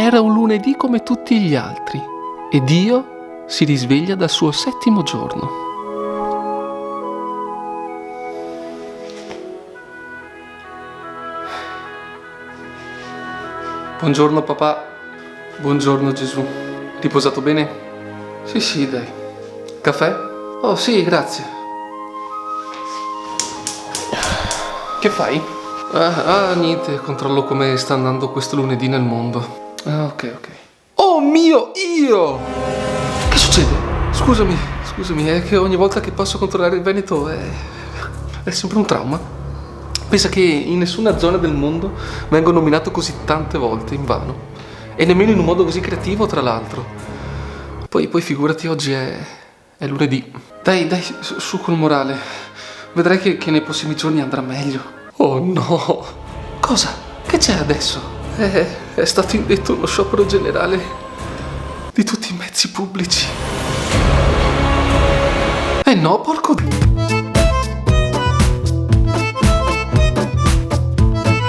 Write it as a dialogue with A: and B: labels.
A: Era un lunedì come tutti gli altri e Dio si risveglia dal suo 7° giorno. Buongiorno papà, buongiorno Gesù. Riposato bene? Sì, dai. Caffè? Oh sì, grazie. Che fai? Niente, controllo come sta andando questo lunedì nel mondo. Ok. Oh mio Dio! Che succede? Scusami, è che ogni volta che passo a controllare il Veneto è sempre un trauma. Pensa che in nessuna zona del mondo vengo nominato così tante volte invano. E nemmeno in un modo così creativo, tra l'altro. Poi figurati, oggi è lunedì. Dai, su col morale. Vedrai che nei prossimi giorni andrà meglio. Oh no! Cosa? Che c'è adesso? È stato indetto uno sciopero generale di tutti i mezzi pubblici. No, porco...